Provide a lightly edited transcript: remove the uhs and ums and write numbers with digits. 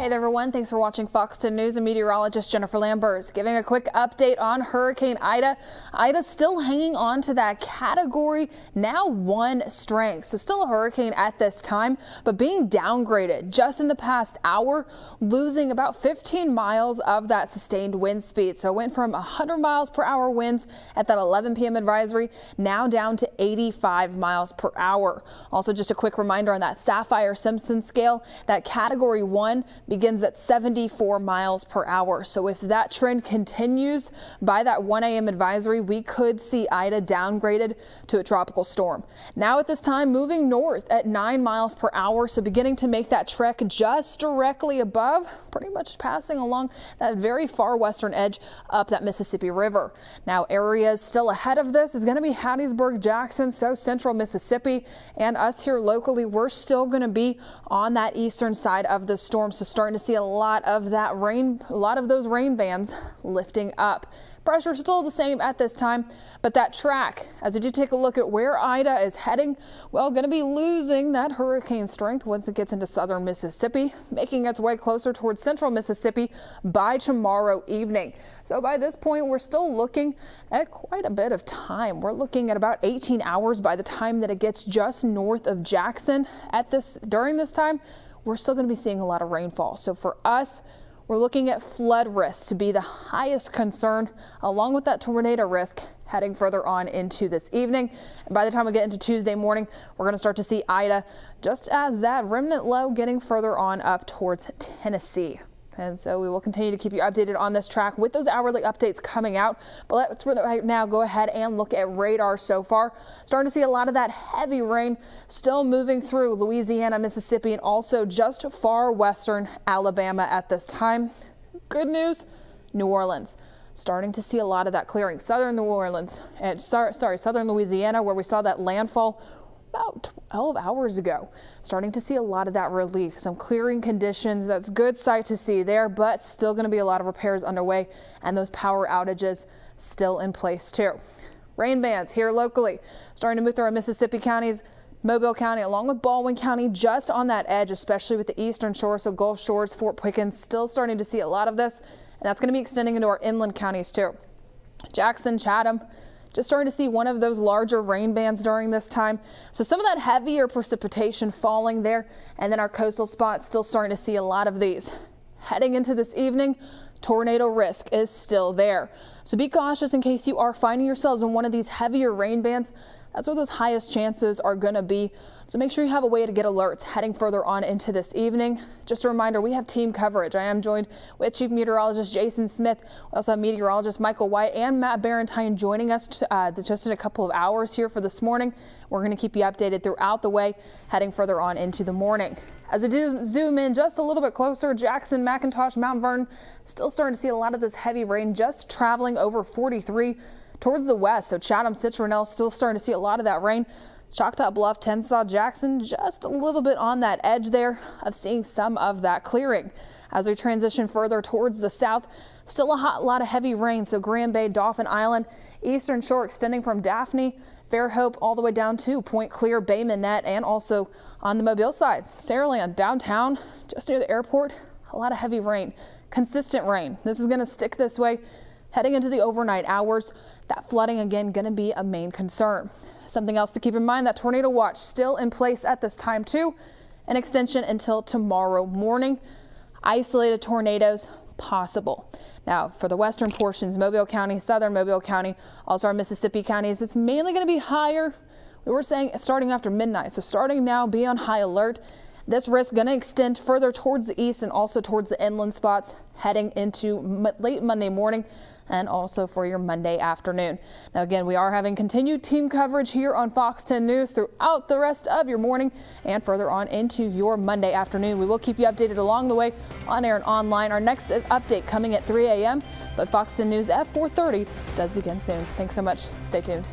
Hey there everyone, thanks for watching Fox 10 News. And meteorologist Jennifer Lambers giving a quick update on Hurricane Ida. Ida's still hanging on to that category now 1 strength. So still a hurricane at this time, but being downgraded just in the past hour, losing about 15 miles of that sustained wind speed. So it went from 100 miles per hour winds at that 11 p.m. advisory now down to 85 miles per hour. Also, just a quick reminder on that Saffir-Simpson scale, that category 1 begins at 74 miles per hour. So if that trend continues by that 1 a.m. advisory, we could see Ida downgraded to a tropical storm. Now at this time, moving north at 9 miles per hour. So beginning to make that trek just directly above, pretty much passing along that very far western edge up that Mississippi River. Now areas still ahead of this is going to be Hattiesburg, Jackson, so central Mississippi, and us here locally, we're still going to be on that eastern side of the storm. So starting to see a lot of that rain, a lot of those rain bands lifting up. Pressure still the same at this time, but that track, as we do take a look at where Ida is heading, well, going to be losing that hurricane strength once it gets into southern Mississippi, making its way closer towards central Mississippi by tomorrow evening. So by this point, we're still looking at quite a bit of time. We're looking at about 18 hours by the time that it gets just north of Jackson. During this time, we're still going to be seeing a lot of rainfall. So for us, we're looking at flood risk to be the highest concern, along with that tornado risk heading further on into this evening. And by the time we get into Tuesday morning, we're going to start to see Ida just as that remnant low getting further on up towards Tennessee. And so we will continue to keep you updated on this track with those hourly updates coming out. But let's right now go ahead and look at radar so far. Starting to see a lot of that heavy rain still moving through Louisiana, Mississippi, and also just far western Alabama at this time. Good news, New Orleans. Starting to see a lot of that clearing. Southern New Orleans and southern Louisiana, where we saw that landfall about 12 hours ago. Starting to see a lot of that relief, some clearing conditions. That's good sight to see there, but still going to be a lot of repairs underway and those power outages still in place too. Rain bands here locally starting to move through our Mississippi counties, Mobile County along with Baldwin County, just on that edge, especially with the eastern shore. So Gulf Shores, Fort Pickens, still starting to see a lot of this, and that's going to be extending into our inland counties too. Jackson, Chatham, just starting to see one of those larger rain bands during this time. So some of that heavier precipitation falling there, and then our coastal spots still starting to see a lot of these. Heading into this evening, tornado risk is still there. So be cautious in case you are finding yourselves in one of these heavier rain bands. That's where those highest chances are going to be. So make sure you have a way to get alerts heading further on into this evening. Just a reminder, we have team coverage. I am joined with Chief Meteorologist Jason Smith. We also have meteorologist Michael White and Matt Barentine joining us just in a couple of hours here for this morning. We're going to keep you updated throughout the way heading further on into the morning. As we do zoom in just a little bit closer, Jackson, McIntosh, Mount Vernon, still starting to see a lot of this heavy rain just traveling over 43 towards the west. So Chatham, Citronelle, still starting to see a lot of that rain. Choctaw Bluff, Tensas, Jackson, just a little bit on that edge there of seeing some of that clearing. As we transition further towards the south, still a lot of heavy rain. So Grand Bay, Dauphin Island, eastern shore extending from Daphne, Fairhope, all the way down to Point Clear, Bay Minette, and also on the Mobile side, Saraland, downtown, just near the airport, a lot of heavy rain, consistent rain. This is going to stick this way heading into the overnight hours. That flooding again going to be a main concern. Something else to keep in mind, that tornado watch still in place at this time too. An extension until tomorrow morning. Isolated tornadoes possible. Now for the western portions, Mobile County, southern Mobile County, also our Mississippi counties, it's mainly going to be higher. We were saying starting after midnight. So starting now, be on high alert. This risk going to extend further towards the east and also towards the inland spots heading into late Monday morning and also for your Monday afternoon. Now again, we are having continued team coverage here on Fox 10 News throughout the rest of your morning and further on into your Monday afternoon. We will keep you updated along the way on air and online. Our next update coming at 3 a.m. but Fox 10 News at 4:30 does begin soon. Thanks so much. Stay tuned.